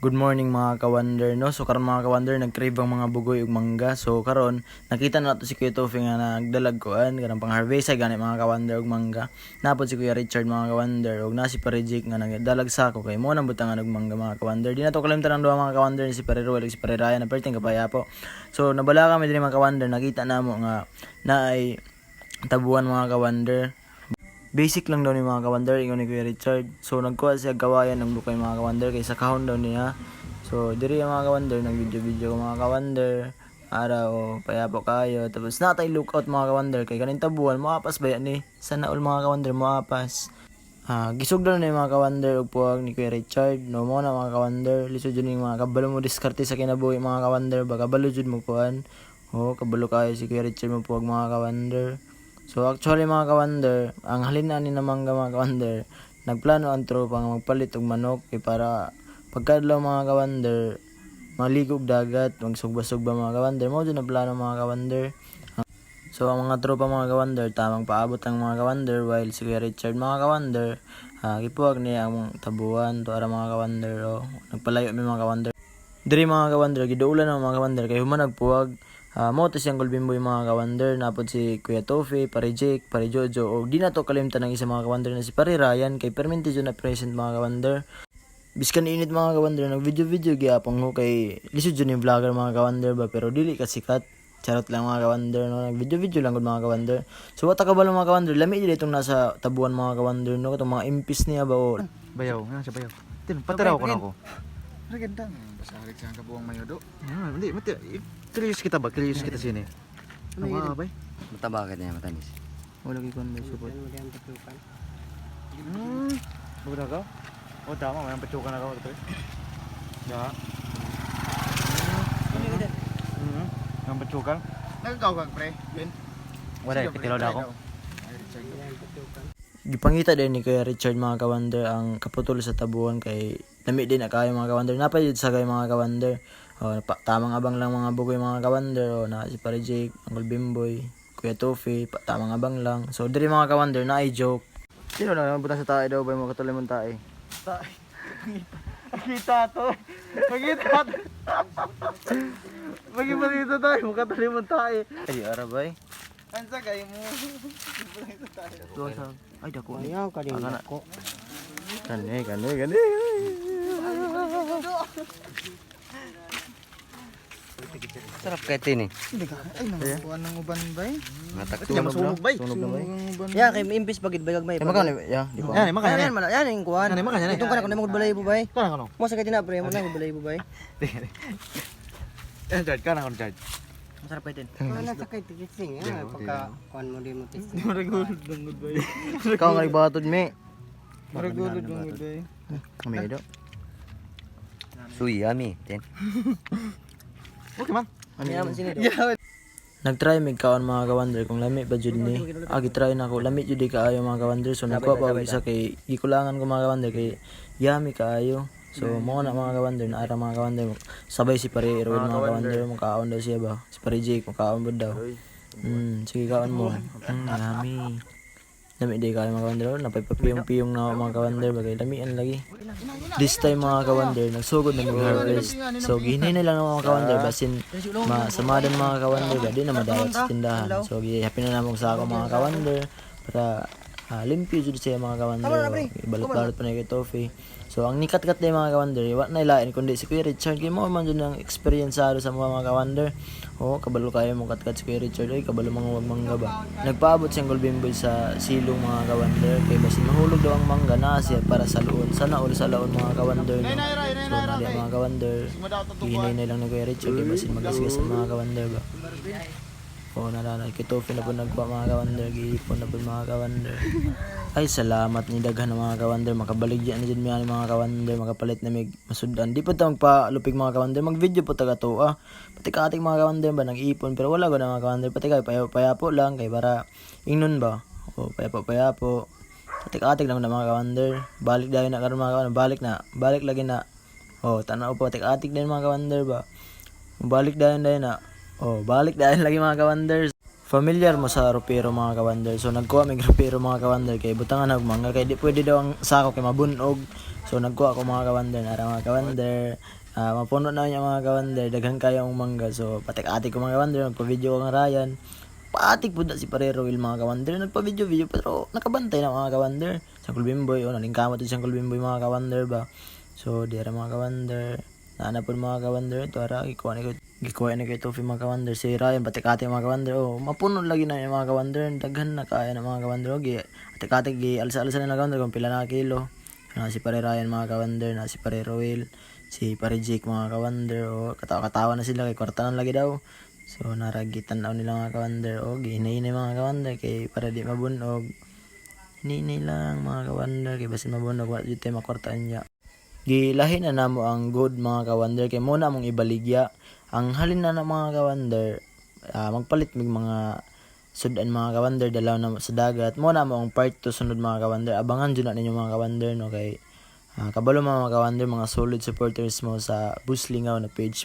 Good morning mga ka-wonder, no? So karon mga ka-wonder nag-crave ang mga bugoy ug mangga. So karon nakita na nato si Kuya Tofi nga nagdalag kuan kanang pang-harvest ay gani mga ka-wonder ug mangga. Napod si Kuya Richard mga ka-wonder ug na si Parijik nga nagdalag sa ako kay mo nang butangan og mangga mga ka-wonder. Di na to kalimtan ang duha mga ka-wonder ni si Pare Ruel ug si Pare Ryan na perting kapaya po. So nabala kami dinhi mga ka-wonder, nakita namo nga naay tabuan mga ka-wonder. Basic lang daw ni mga ka-wonder, ingon ni Kuya Richard. So nagkuha siya gawayan ng bukay mga ka-wonder kay sa kahon daw niya. So diri mga ka-wonder, nag video ko mga ka-wonder. Araw, payapo kayo. Tapos natay lookout mga ka-wonder kay kanin tabuan moapas ba yan ni? Sana all mga ka-wonder moapas. Gisog daw ni mga ka-wonder ug puwag ni Kuya Richard. No mo na mga ka-wonder, lisod jud ning mga kabalo mo diskarte sa kinabuhi mga ka-wonder, baka kabalo jud mo kuan. Kabalo kayo si Kuya Richard mo puwag mga ka-wonder. So actually mga ka-wonder, ang halina ni na mangga mga ka-wonder, nagplano ang tropa nga magpalit og manok kay para pagkadlaw mga ka-wonder, maligog dagat, magsugba-sugba mga ka-wonder, mo na plano mga ka-wonder. So ang mga tropa mga ka-wonder, tamang paabot ang mga ka-wonder while si Kuya Richard mga ka-wonder, gipuwag niya ang tabuan to ara mga ka-wonder. Nagpalayo mi mga ka-wonder. Diri mga ka-wonder, giduulan ang mga ka-wonder kay human nagpuwag. Mo to siyang Golbimboy mga ka-wonder, napod si Kuya Tofi, Pare Jake, Pare Jojo, o di na to kalimtan ng isa mga ka-wonder na si Pare Ryan, kay permente dyan na present mga ka-wonder. Biskan init mga ka-wonder, nag video gyapon ho kay lisod dyan yung vlogger mga ka-wonder ba, pero dili ka sikat. Charot lang mga ka-wonder, no? Nag video lang gud mga ka-wonder. So wata ka ba mga ka-wonder, lami dili itong nasa tabuan mga ka-wonder, no? Itong mga impis niya ba o bayaw, nga siya bayaw. Pataraw ko na ako. Maganda. Basarik sa kabuang mayodo. Hindi, curious kita ba? Curious kita sini. Ano ba, bay? Mataba ka niya, matamis. wala kay kon may support. Bukan ka? Oh, tama, may pacukan na ako, pre. Ya. Ang pacukan? Nagkaw kag pre. Ben. Wala, kitilaw na ako. Gipangita din ni Kuya Richard mga ka-wonder ang kaputol sa tabuan kay lami din na kayo mga ka-wonder. Napayud sa kayo mga ka-wonder. Tamang abang lang mga bugoy mga ka-wonder. Na si Pare Jake, Uncle Bimboy, Kuya Tofi, tamang abang lang. So diri mga ka-wonder na ay joke. Sino na buta sa tae daw ba mo katuloy mong tae? Tae. Makita to. Makita to. Magipalito tayo, makatuloy mo tayo. Ay, arabay. Ansa kayo mo. Ay, dako. Ayaw ka din ako. Gani. Sarap kahit ini. Ay, nakuha ng uban bay. Matagtunog Sunog bay. Sunog na bay. Ya kay impis pagid bayag may. Ay, makano? Ya, di ba? Yan, makanya. Yan yung kuan. Yan, makanya. Itong kana ko na magbalay po bay. Kana kano? Mo sa kay pre mo na magbalay po bay. Yan, Judge, kana kano, Judge. Masarap pa din. Wala sa kay tigising. Pagka kuan mo din mo tising. Maragulod lang gud bay. Ikaw nga nagbatod mi. Maragulod lang gud bay. Kami do. Suy yummy. Ten. Okay man. Ano naman sini do? Nagtry mig kaon mga ka-wonder kung lami ba jud ni. Gitry na ko lami jud di kaayo mga ka-wonder. So nagkuha pa og isa kay gikulangan ko mga ka-wonder kay yummy kaayo. So mo na mga ka-wonder na ara mga ka-wonder. Sabay si Pare Ruel mga ka-wonder mo kaon daw siya ba. Si Pare Jake mo kaon bud daw. Sige kaon mo. Yummy. Lami di kaayo mga ka-wonder. Napay-piyong na mga ka-wonder bagay lamian lagi. This time mga ka-wonder, nagsugod na mag-harvest. So, gihinay na lang ng mga ka-wonder basin masamadan mga ka-wonder ba, di na madawat sa tindahan. So, happy na namang sa ako mga ka-wonder para limpyo jud siya mga ka-wonder. Balot-balot pa na kay Tofi. So, ang nikat-kat na mga ka-wonder, wa na ilain kundi si Kuya Richard. Kaya mo man dyan ang experience sa mga ka-wonder. Kabalo kayo mong kat-kat si Kuya Richard. Kabalo mga mangga ba. Nagpaabot siyang Golbimboy sa silong mga ka-wonder. Kaya basin mahulog daw ang mangga na siya para sa loon. Sana all sa loon mga ka-wonder. So, nari mga ka-wonder. Hihinay na lang ni Kuya Richard. Kaya basin mag-asgas ang mga ka-wonder ba. Nalanay kay Tofi na po nagpa mga ka-wonder. Gihipon na po mga ka-wonder. Ay salamat ni daghan ng mga ka-wonder. Makabaligyan na dyan mga ka-wonder. Makapalit na may masudan. Di po ito magpalupig mga ka-wonder. Mag-video po taga to. Pati ka ating mga ka-wonder ba nag-ipon. Pero wala ko na mga ka-wonder. Pati kayo payapo lang. Kaya para ingnon ba. Payapo. Pati ka ating lang na mga ka-wonder. Balik dahil na karoon mga ka-wonder. Balik lagi na. Tanaw po. Pati ka ating din mga ka-wonder ba. Balik dahil na. Balik dahil lagi mga ka-wonder. familiar mo sa ropero mga kawander. So nagkuha mig ropero mga kawander kay butangan og mangga kay di pwede daw ang sako kay mabunog. So nagkuha ako mga kawander ara mga kawander. Mapuno na niya mga kawander, daghan kaya ang mangga. So patik-atik ko mga kawander, nagpa-video ko ng Ryan. Paatik po da si Parero Will mga kawander, nagpa-video pero nakabantay na mga kawander. Sangkul Bimboy, nalingkamot din Sangkul Bimboy mga kawander ba. So di ara mga kawander, naana po mga kawander, ito ara, gikuha ni kay Tofi mga kawander. Si Ryan, patik-atik mga kawander, mapuno lagi na yung mga kawander, daghan na kaya ng mga kawander. Atik-atik, alsa-alsa na kawander kung pila na kilo. Si Pare Ryan mga kawander, si Parero Will, si Pare Jake mga kawander, katawa-katawa na sila kay kwartanan lagi daw. So naragitan daw nila mga kawander, hinay-hinay mga kawander kay para di mabunog. Hinay lang mga kawander kay basin mabunog wa jud tay makwartaan niya. Gilahin na namo ang good mga kawander kay muna mong ibaligya. Ang halin na mga kawander, magpalit mig mga sudan mga kawander dalaw na sa dagat. Muna mo ang part 2 sunod mga kawander. Abangan jud na ninyo mga kawander no kay kabalo mga kawander, mga solid supporters mo sa Buslingaw na page.